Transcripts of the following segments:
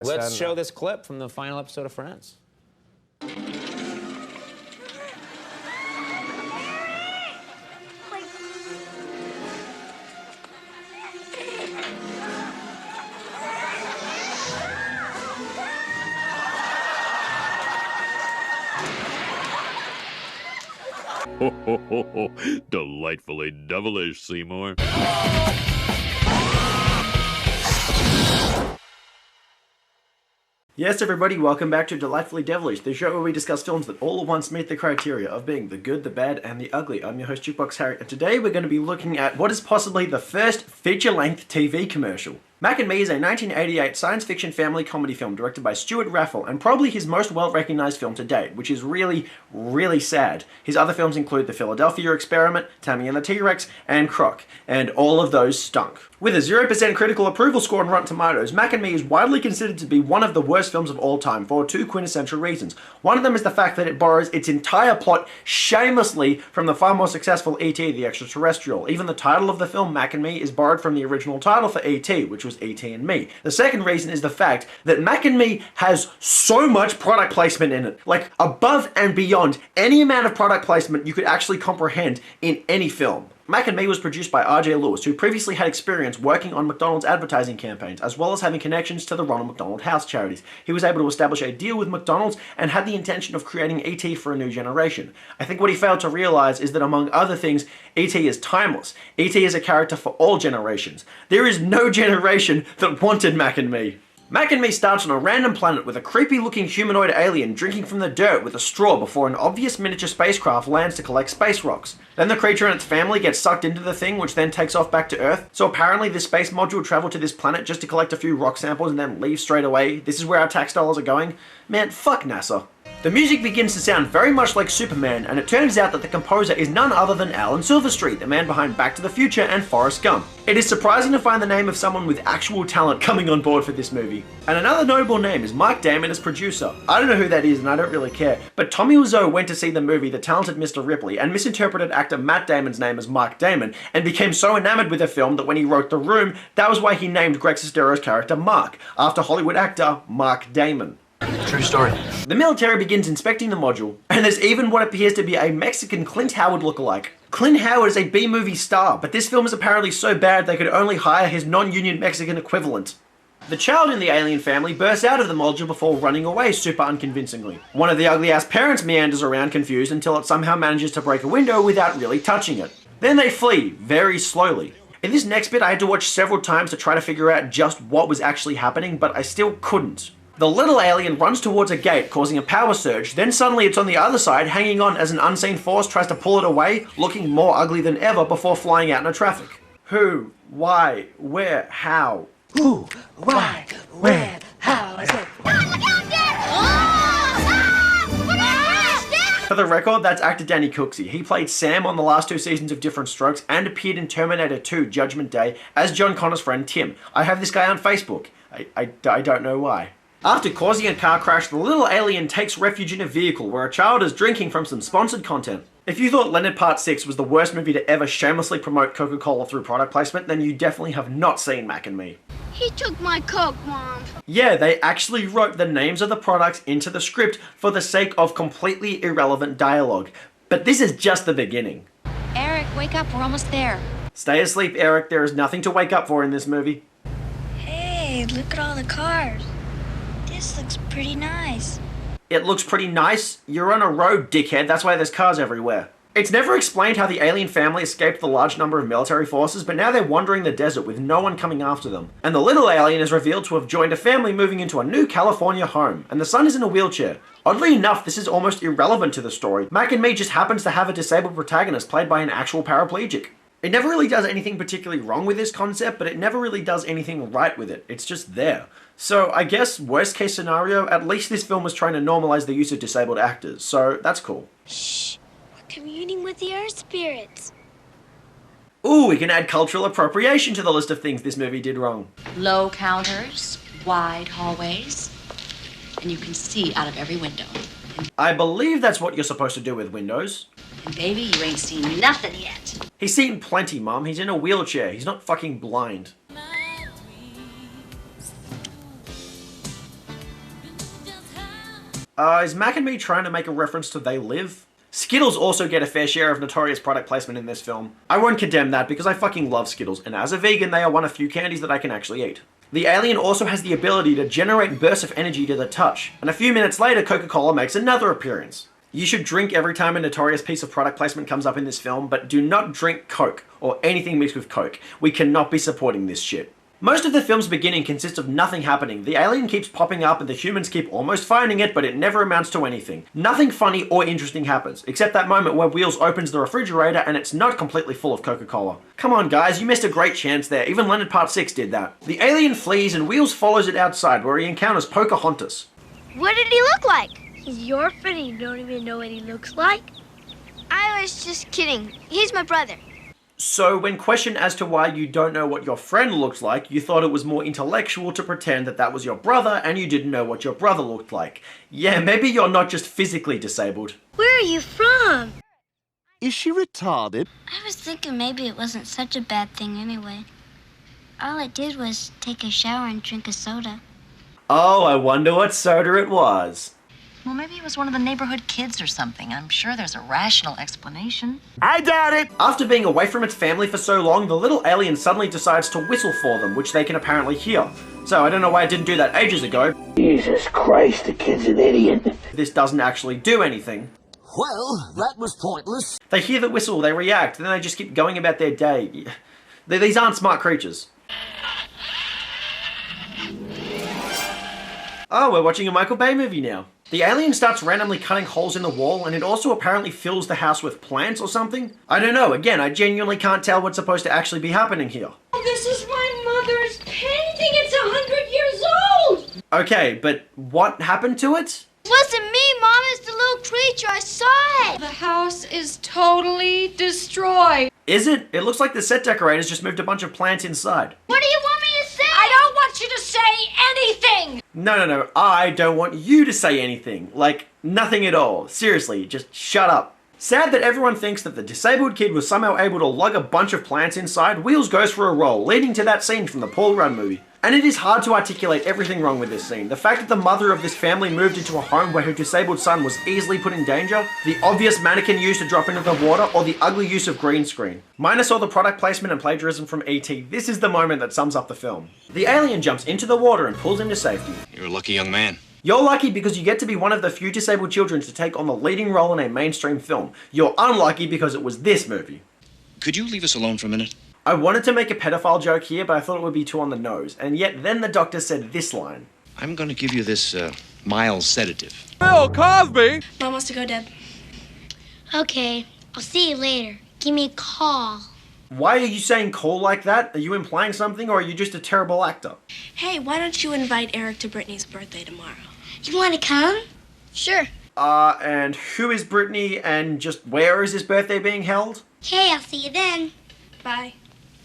Let's show this clip from the final episode of Friends. Ho, ho, ho, ho. Delightfully devilish, Seymour. Yes, everybody, welcome back to Delightfully Devilish, the show where we discuss films that all at once meet the criteria of being the good, the bad, and the ugly. I'm your host, Jukebox Harry, and today we're going to be looking at what is possibly the first feature-length TV commercial. Mac and Me is a 1988 science fiction family comedy film directed by Stuart Raffle, and probably his most well-recognized film to date, which is really, really sad. His other films include The Philadelphia Experiment, Tammy and the T-Rex, and Croc, and all of those stunk. With a 0% critical approval score on Rotten Tomatoes, Mac and Me is widely considered to be one of the worst films of all time for two quintessential reasons. One of them is the fact that it borrows its entire plot shamelessly from the far more successful E.T. the Extraterrestrial. Even the title of the film, Mac and Me, is borrowed from the original title for E.T., which was E.T. and Me. The second reason is the fact that Mac and Me has so much product placement in it. Like, above and beyond any amount of product placement you could actually comprehend in any film. Mac and Me was produced by R.J. Lewis, who previously had experience working on McDonald's advertising campaigns, as well as having connections to the Ronald McDonald House charities. He was able to establish a deal with McDonald's and had the intention of creating E.T. for a new generation. I think what he failed to realize is that, among other things, E.T. is timeless. E.T. is a character for all generations. There is no generation that wanted Mac and Me. Mac and Me starts on a random planet with a creepy-looking humanoid alien drinking from the dirt with a straw before an obvious miniature spacecraft lands to collect space rocks. Then the creature and its family get sucked into the thing, which then takes off back to Earth. So apparently this space module traveled to this planet just to collect a few rock samples and then leave straight away. This is where our tax dollars are going. Man, fuck NASA. The music begins to sound very much like Superman, and it turns out that the composer is none other than Alan Silverstreet, the man behind Back to the Future and Forrest Gump. It is surprising to find the name of someone with actual talent coming on board for this movie. And another notable name is Mike Damon as producer. I don't know who that is and I don't really care, but Tommy Wiseau went to see the movie The Talented Mr. Ripley and misinterpreted actor Matt Damon's name as Mike Damon, and became so enamored with the film that when he wrote The Room, that was why he named Greg Sestero's character Mark, after Hollywood actor Mark Damon. True story. The military begins inspecting the module, and there's even what appears to be a Mexican Clint Howard lookalike. Clint Howard is a B-movie star, but this film is apparently so bad they could only hire his non-union Mexican equivalent. The child in the alien family bursts out of the module before running away super unconvincingly. One of the ugly-ass parents meanders around confused until it somehow manages to break a window without really touching it. Then they flee, very slowly. In this next bit I had to watch several times to try to figure out just what was actually happening, but I still couldn't. The little alien runs towards a gate, causing a power surge, then suddenly it's on the other side, hanging on as an unseen force tries to pull it away, looking more ugly than ever before flying out into traffic. Who? Why? Where? How? Who? Why? Where? How? For the record, that's actor Danny Cooksey. He played Sam on the last two seasons of Different Strokes and appeared in Terminator 2 Judgment Day as John Connor's friend Tim. I have this guy on Facebook. I don't know why. After causing a car crash, the little alien takes refuge in a vehicle where a child is drinking from some sponsored content. If you thought Leonard Part 6 was the worst movie to ever shamelessly promote Coca-Cola through product placement, then you definitely have not seen Mac and Me. He took my Coke, Mom. Yeah, they actually wrote the names of the products into the script for the sake of completely irrelevant dialogue. But this is just the beginning. Eric, wake up, we're almost there. Stay asleep, Eric. There is nothing to wake up for in this movie. Hey, look at all the cars. This looks pretty nice. It looks pretty nice? You're on a road, dickhead. That's why there's cars everywhere. It's never explained how the alien family escaped the large number of military forces, but now they're wandering the desert with no one coming after them. And the little alien is revealed to have joined a family moving into a new California home, and the son is in a wheelchair. Oddly enough, this is almost irrelevant to the story. Mac and Me just happens to have a disabled protagonist played by an actual paraplegic. It never really does anything particularly wrong with this concept, but it never really does anything right with it. It's just there. So I guess, worst case scenario, at least this film was trying to normalize the use of disabled actors, so that's cool. Shh, we're communing with the earth spirits. Ooh, we can add cultural appropriation to the list of things this movie did wrong. Low counters, wide hallways, and you can see out of every window. I believe that's what you're supposed to do with windows. And baby, you ain't seen nothing yet. He's seen plenty, Mom. He's in a wheelchair. He's not fucking blind. Is Mac and Me trying to make a reference to They Live? Skittles also get a fair share of notorious product placement in this film. I won't condemn that because I fucking love Skittles, and as a vegan they are one of few candies that I can actually eat. The alien also has the ability to generate bursts of energy to the touch, and a few minutes later Coca-Cola makes another appearance. You should drink every time a notorious piece of product placement comes up in this film, but do not drink Coke, or anything mixed with Coke. We cannot be supporting this shit. Most of the film's beginning consists of nothing happening. The alien keeps popping up and the humans keep almost finding it, but it never amounts to anything. Nothing funny or interesting happens, except that moment where Wheels opens the refrigerator and it's not completely full of Coca-Cola. Come on guys, you missed a great chance there. Even Leonard Part 6 did that. The alien flees and Wheels follows it outside where he encounters Pocahontas. What did he look like? He's your friend and you don't even know what he looks like? I was just kidding. He's my brother. So when questioned as to why you don't know what your friend looks like, you thought it was more intellectual to pretend that that was your brother and you didn't know what your brother looked like. Yeah, maybe you're not just physically disabled. Where are you from? Is she retarded? I was thinking maybe it wasn't such a bad thing anyway. All I did was take a shower and drink a soda. Oh, I wonder what soda it was. Well, maybe it was one of the neighborhood kids or something. I'm sure there's a rational explanation. I doubt it! After being away from its family for so long, the little alien suddenly decides to whistle for them, which they can apparently hear. So I don't know why it didn't do that ages ago. Jesus Christ, the kid's an idiot. This doesn't actually do anything. Well, that was pointless. They hear the whistle, they react, and then they just keep going about their day. These aren't smart creatures. Oh, we're watching a Michael Bay movie now. The alien starts randomly cutting holes in the wall, and it also apparently fills the house with plants or something. I don't know, again, I genuinely can't tell what's supposed to actually be happening here. Oh, this is my mother's painting. It's 100 years old. Okay, but what happened to it? It wasn't me, Mom. It's the little creature. I saw it. The house is totally destroyed. Is it? It looks like the set decorators just moved a bunch of plants inside. What do you want me to say? I don't want you to say anything. No, I don't want you to say anything. Like, nothing at all. Seriously, just shut up. Sad that everyone thinks that the disabled kid was somehow able to lug a bunch of plants inside, Wheels goes for a roll, leading to that scene from the Paul Rudd movie. And it is hard to articulate everything wrong with this scene. The fact that the mother of this family moved into a home where her disabled son was easily put in danger, the obvious mannequin used to drop into the water, or the ugly use of green screen. Minus all the product placement and plagiarism from E.T., this is the moment that sums up the film. The alien jumps into the water and pulls him to safety. You're a lucky young man. You're lucky because you get to be one of the few disabled children to take on the leading role in a mainstream film. You're unlucky because it was this movie. Could you leave us alone for a minute? I wanted to make a pedophile joke here, but I thought it would be too on the nose, and yet then the doctor said this line. I'm going to give you this mild sedative. Bill Cosby! Mom wants to go, Deb. Okay, I'll see you later. Give me a call. Why are you saying call like that? Are you implying something, or are you just a terrible actor? Hey, why don't you invite Eric to Brittany's birthday tomorrow? You want to come? Sure. And who is Brittany, and just where is his birthday being held? Okay, I'll see you then. Bye.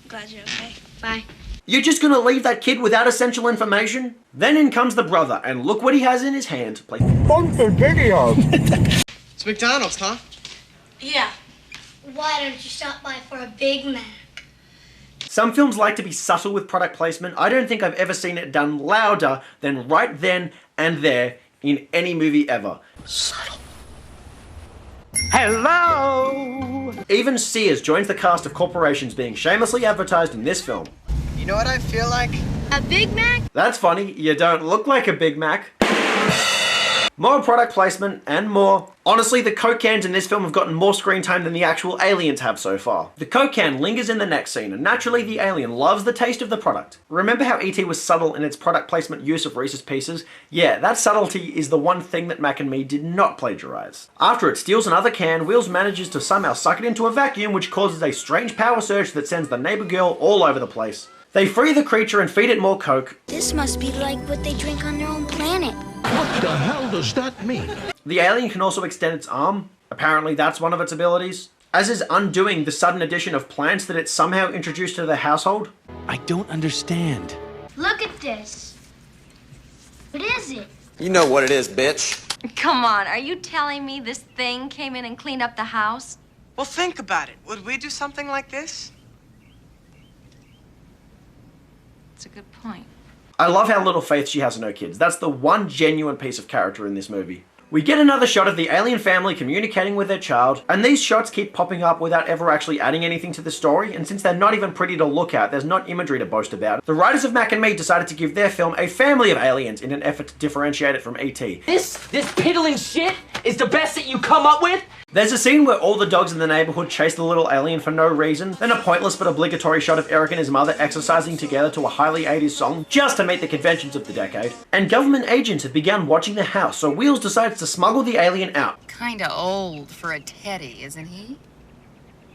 Glad you're okay. Bye. You're just gonna leave that kid without essential information? Then in comes the brother, and look what he has in his hand. Play video. It's McDonald's, huh? Yeah. Why don't you stop by for a Big Mac? Some films like to be subtle with product placement. I don't think I've ever seen it done louder than right then and there in any movie ever. Subtle. Hello! Even Sears joins the cast of corporations being shamelessly advertised in this film. You know what I feel like? A Big Mac? That's funny, you don't look like a Big Mac. More product placement and more. Honestly, the Coke cans in this film have gotten more screen time than the actual aliens have so far. The Coke can lingers in the next scene, and naturally the alien loves the taste of the product. Remember how E.T. was subtle in its product placement use of Reese's Pieces? Yeah, that subtlety is the one thing that Mac and Me did not plagiarize. After it steals another can, Wheels manages to somehow suck it into a vacuum, which causes a strange power surge that sends the neighbor girl all over the place. They free the creature and feed it more Coke. This must be like what they drink on their own planet. What the hell does that mean? The alien can also extend its arm. Apparently that's one of its abilities. As is undoing the sudden addition of plants that it somehow introduced to the household. I don't understand. Look at this. What is it? You know what it is, bitch. Come on, are you telling me this thing came in and cleaned up the house? Well, think about it. Would we do something like this? It's a good point. I love how little faith she has in her kids. That's the one genuine piece of character in this movie. We get another shot of the alien family communicating with their child, and these shots keep popping up without ever actually adding anything to the story, and since they're not even pretty to look at, there's not imagery to boast about. The writers of Mac and Me decided to give their film a family of aliens in an effort to differentiate it from E.T. This piddling shit is the best that you come up with? There's a scene where all the dogs in the neighborhood chase the little alien for no reason, then a pointless but obligatory shot of Eric and his mother exercising together to a highly 80s song, just to meet the conventions of the decade. And government agents have begun watching the house, so Wheels decides to smuggle the alien out. Kinda old for a teddy, isn't he?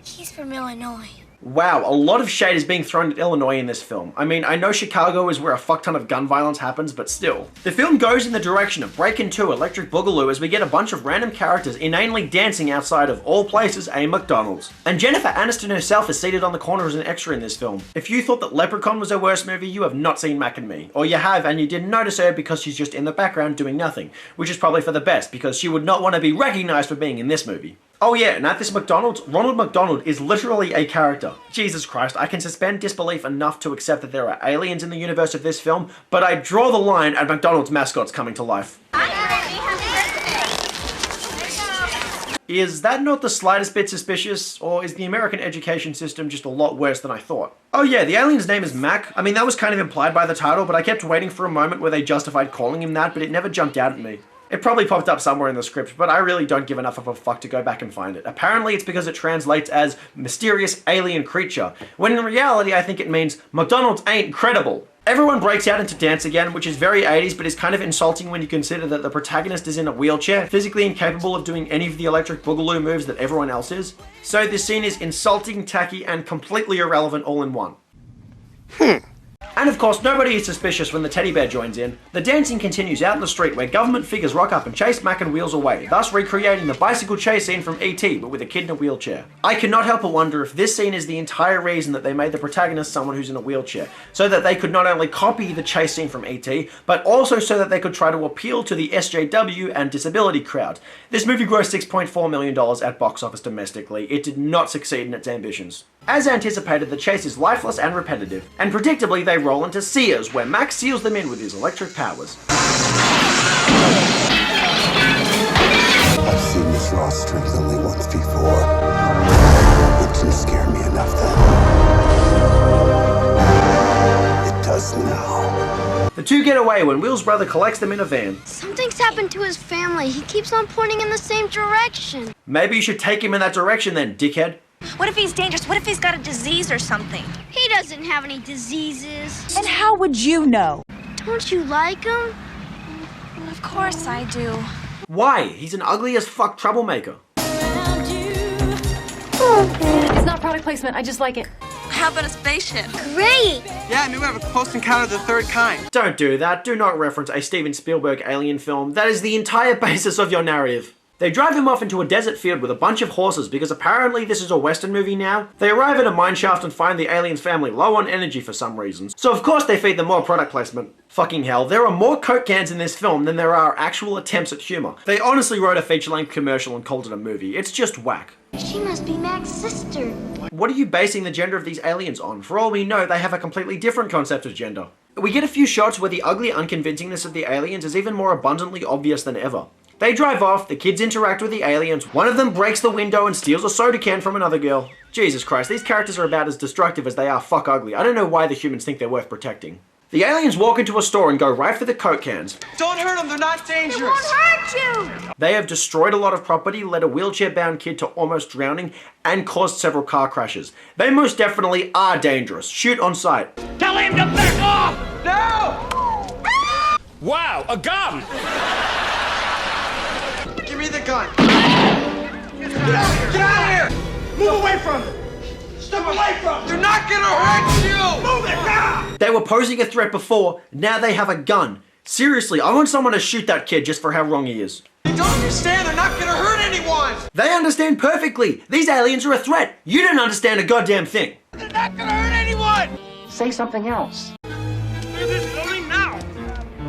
He's from Illinois. Wow, a lot of shade is being thrown at Illinois in this film. I mean, I know Chicago is where a fuck ton of gun violence happens, but still. The film goes in the direction of Breakin' 2 Electric Boogaloo as we get a bunch of random characters inanely dancing outside of all places a McDonald's. And Jennifer Aniston herself is seated on the corner as an extra in this film. If you thought that Leprechaun was her worst movie, you have not seen Mac and Me. Or you have and you didn't notice her because she's just in the background doing nothing, which is probably for the best because she would not want to be recognized for being in this movie. Oh yeah, and at this McDonald's, Ronald McDonald is literally a character. Jesus Christ, I can suspend disbelief enough to accept that there are aliens in the universe of this film, but I draw the line at McDonald's mascots coming to life. Is that not the slightest bit suspicious, or is the American education system just a lot worse than I thought? Oh yeah, the alien's name is Mac. I mean, that was kind of implied by the title, but I kept waiting for a moment where they justified calling him that, but it never jumped out at me. It probably popped up somewhere in the script, but I really don't give enough of a fuck to go back and find it. Apparently it's because it translates as mysterious alien creature, when in reality I think it means McDonald's ain't credible. Everyone breaks out into dance again, which is very 80s, but is kind of insulting when you consider that the protagonist is in a wheelchair, physically incapable of doing any of the electric boogaloo moves that everyone else is. So this scene is insulting, tacky, and completely irrelevant all in one. And of course, nobody is suspicious when the teddy bear joins in. The dancing continues out in the street where government figures rock up and chase Mac and Wheels away, thus recreating the bicycle chase scene from E.T., but with a kid in a wheelchair. I cannot help but wonder if this scene is the entire reason that they made the protagonist someone who's in a wheelchair, so that they could not only copy the chase scene from E.T., but also so that they could try to appeal to the SJW and disability crowd. This movie grossed $6.4 million at box office domestically. It did not succeed in its ambitions. As anticipated, the chase is lifeless and repetitive, and predictably they roll into Sears, where Max seals them in with his electric powers. I've seen this raw strength only once before. It didn't scare me enough then. It does now. The two get away when Will's brother collects them in a van. Something's happened to his family. He keeps on pointing in the same direction. Maybe you should take him in that direction then, dickhead. What if he's dangerous? What if he's got a disease or something? He doesn't have any diseases. And how would you know? Don't you like him? Of course I do. Why? He's an ugly as fuck troublemaker. It's not product placement, I just like it. How about a spaceship? Great! Yeah, I knew we have a close encounter of the third kind. Don't do that. Do not reference a Steven Spielberg alien film. That is the entire basis of your narrative. They drive him off into a desert field with a bunch of horses because apparently this is a Western movie now. They arrive at a mineshaft and find the alien's family low on energy for some reason. So of course they feed them more product placement. Fucking hell, there are more Coke cans in this film than there are actual attempts at humor. They honestly wrote a feature-length commercial and called it a movie. It's just whack. She must be Mac's sister. What are you basing the gender of these aliens on? For all we know, they have a completely different concept of gender. We get a few shots where the ugly unconvincingness of the aliens is even more abundantly obvious than ever. They drive off, the kids interact with the aliens, one of them breaks the window and steals a soda can from another girl. Jesus Christ, these characters are about as destructive as they are fuck ugly. I don't know why the humans think they're worth protecting. The aliens walk into a store and go right for the Coke cans. Don't hurt them, they're not dangerous. They won't hurt you! They have destroyed a lot of property, led a wheelchair-bound kid to almost drowning, and caused several car crashes. They most definitely are dangerous. Shoot on sight. Tell him to back off! No! Wow, a gun! Give me the gun. Get out of here! Move away from them! Step away from them! They're not gonna hurt you! Move it! Now! They were posing a threat before, now they have a gun. Seriously, I want someone to shoot that kid just for how wrong he is. You don't understand, they're not gonna hurt anyone! They understand perfectly. These aliens are a threat. You don't understand a goddamn thing. They're not gonna hurt anyone! Say something else. Clear this building now!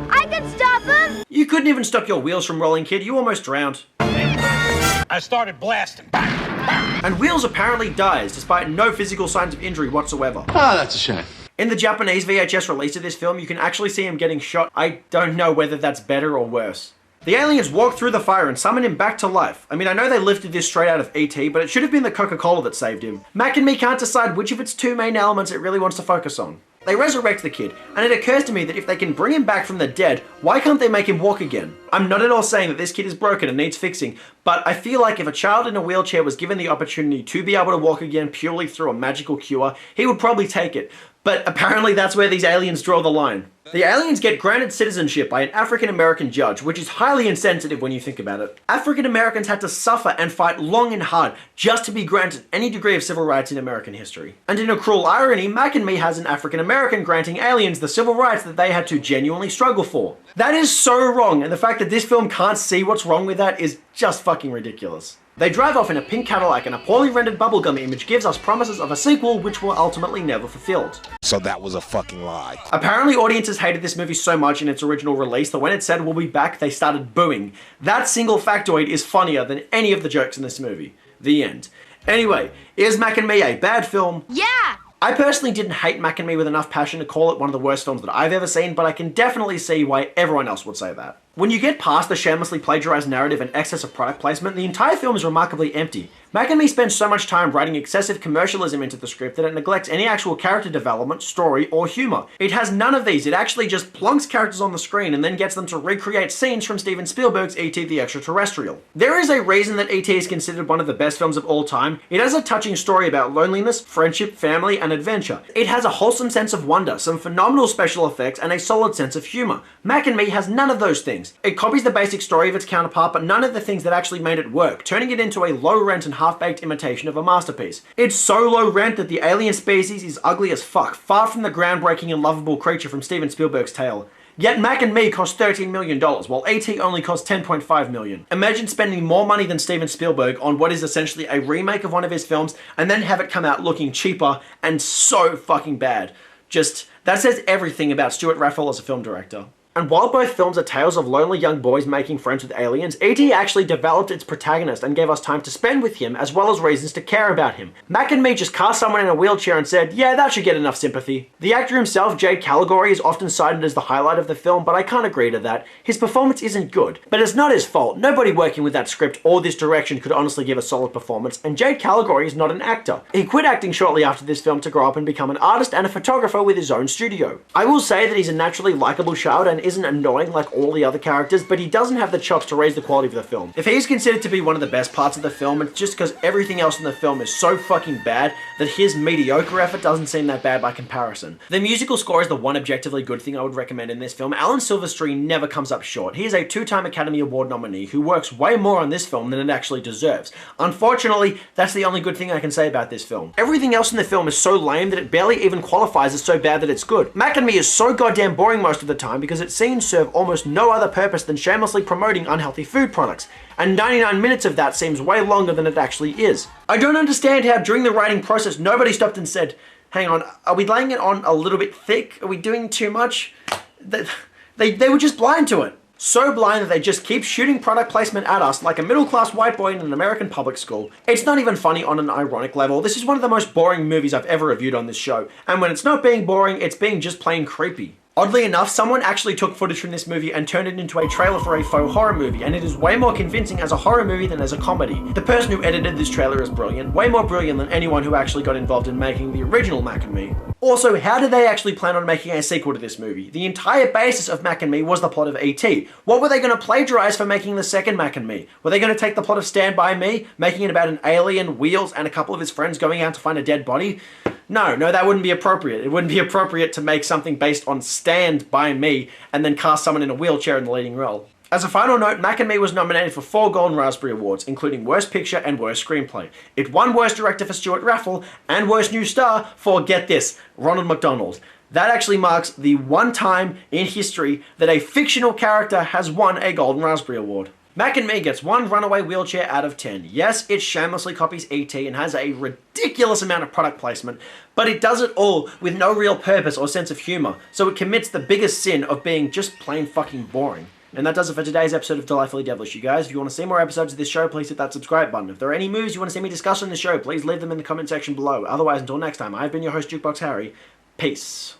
I can stop him! You couldn't even stop your wheels from rolling, kid. You almost drowned. I started blasting. And Wheels apparently dies, despite no physical signs of injury whatsoever. Ah, that's a shame. In the Japanese VHS release of this film, you can actually see him getting shot. I don't know whether that's better or worse. The aliens walk through the fire and summon him back to life. I mean, I know they lifted this straight out of E.T., but it should have been the Coca-Cola that saved him. Mac and me can't decide which of its two main elements it really wants to focus on. They resurrect the kid, and it occurs to me that if they can bring him back from the dead, why can't they make him walk again? I'm not at all saying that this kid is broken and needs fixing, but I feel like if a child in a wheelchair was given the opportunity to be able to walk again purely through a magical cure, he would probably take it. But apparently that's where these aliens draw the line. The aliens get granted citizenship by an African-American judge, which is highly insensitive when you think about it. African-Americans had to suffer and fight long and hard just to be granted any degree of civil rights in American history. And in a cruel irony, Mac and Me has an African-American granting aliens the civil rights that they had to genuinely struggle for. That is so wrong, and the fact that this film can't see what's wrong with that is just fucking ridiculous. They drive off in a pink Cadillac, and a poorly rendered bubblegum image gives us promises of a sequel which were ultimately never fulfilled. So that was a fucking lie. Apparently audiences hated this movie so much in its original release that when it said we'll be back, they started booing. That single factoid is funnier than any of the jokes in this movie. The end. Anyway, is Mac and Me a bad film? Yeah! I personally didn't hate Mac and Me with enough passion to call it one of the worst films that I've ever seen, but I can definitely see why everyone else would say that. When you get past the shamelessly plagiarized narrative and excess of product placement, the entire film is remarkably empty. Mac and Me spends so much time writing excessive commercialism into the script that it neglects any actual character development, story, or humor. It has none of these. It actually just plonks characters on the screen and then gets them to recreate scenes from Steven Spielberg's E.T. the Extraterrestrial. There is a reason that E.T. is considered one of the best films of all time. It has a touching story about loneliness, friendship, family, and adventure. It has a wholesome sense of wonder, some phenomenal special effects, and a solid sense of humor. Mac and Me has none of those things. It copies the basic story of its counterpart, but none of the things that actually made it work, turning it into a low-rent and half-baked imitation of a masterpiece. It's so low-rent that the alien species is ugly as fuck, far from the groundbreaking and lovable creature from Steven Spielberg's tale. Yet Mac and Me cost $13 million, while E.T. only cost $10.5 million. Imagine spending more money than Steven Spielberg on what is essentially a remake of one of his films, and then have it come out looking cheaper and so fucking bad. Just, that says everything about Stuart Raffel as a film director. And while both films are tales of lonely young boys making friends with aliens, E.T. actually developed its protagonist and gave us time to spend with him as well as reasons to care about him. Mac and Me just cast someone in a wheelchair and said, yeah, that should get enough sympathy. The actor himself, Jade Caligari, is often cited as the highlight of the film, but I can't agree to that. His performance isn't good, but it's not his fault. Nobody working with that script or this direction could honestly give a solid performance, and Jade Caligari is not an actor. He quit acting shortly after this film to grow up and become an artist and a photographer with his own studio. I will say that he's a naturally likable child and isn't annoying like all the other characters, but he doesn't have the chops to raise the quality of the film. If he's considered to be one of the best parts of the film, it's just because everything else in the film is so fucking bad that his mediocre effort doesn't seem that bad by comparison. The musical score is the one objectively good thing I would recommend in this film. Alan Silvestri never comes up short. He is a two-time Academy Award nominee who works way more on this film than it actually deserves. Unfortunately, that's the only good thing I can say about this film. Everything else in the film is so lame that it barely even qualifies as so bad that it's good. Mac and Me is so goddamn boring most of the time because its scenes serve almost no other purpose than shamelessly promoting unhealthy food products, and 99 minutes of that seems way longer than it actually is. I don't understand how during the writing process nobody stopped and said, hang on, are we laying it on a little bit thick? Are we doing too much? They were just blind to it. So blind that they just keep shooting product placement at us like a middle-class white boy in an American public school. It's not even funny on an ironic level. This is one of the most boring movies I've ever reviewed on this show, and when it's not being boring, it's being just plain creepy. Oddly enough, someone actually took footage from this movie and turned it into a trailer for a faux horror movie, and it is way more convincing as a horror movie than as a comedy. The person who edited this trailer is brilliant, way more brilliant than anyone who actually got involved in making the original Mac and Me. Also, how did they actually plan on making a sequel to this movie? The entire basis of Mac and Me was the plot of E.T. What were they going to plagiarize for making the second Mac and Me? Were they going to take the plot of Stand By Me, making it about an alien, wheels, and a couple of his friends going out to find a dead body? No, that wouldn't be appropriate. It wouldn't be appropriate to make something based on Stand By Me and then cast someone in a wheelchair in the leading role. As a final note, Mac and Me was nominated for 4 Golden Raspberry Awards, including Worst Picture and Worst Screenplay. It won Worst Director for Stuart Raffel and Worst New Star for, get this, Ronald McDonald. That actually marks the one time in history that a fictional character has won a Golden Raspberry Award. Mac and Me gets 1 runaway wheelchair out of 10. Yes, it shamelessly copies E.T. and has a ridiculous amount of product placement, but it does it all with no real purpose or sense of humor, so it commits the biggest sin of being just plain fucking boring. And that does it for today's episode of Delightfully Devilish, you guys. If you want to see more episodes of this show, please hit that subscribe button. If there are any movies you want to see me discuss on the show, please leave them in the comment section below. Otherwise, until next time, I've been your host, Jukebox Harry. Peace.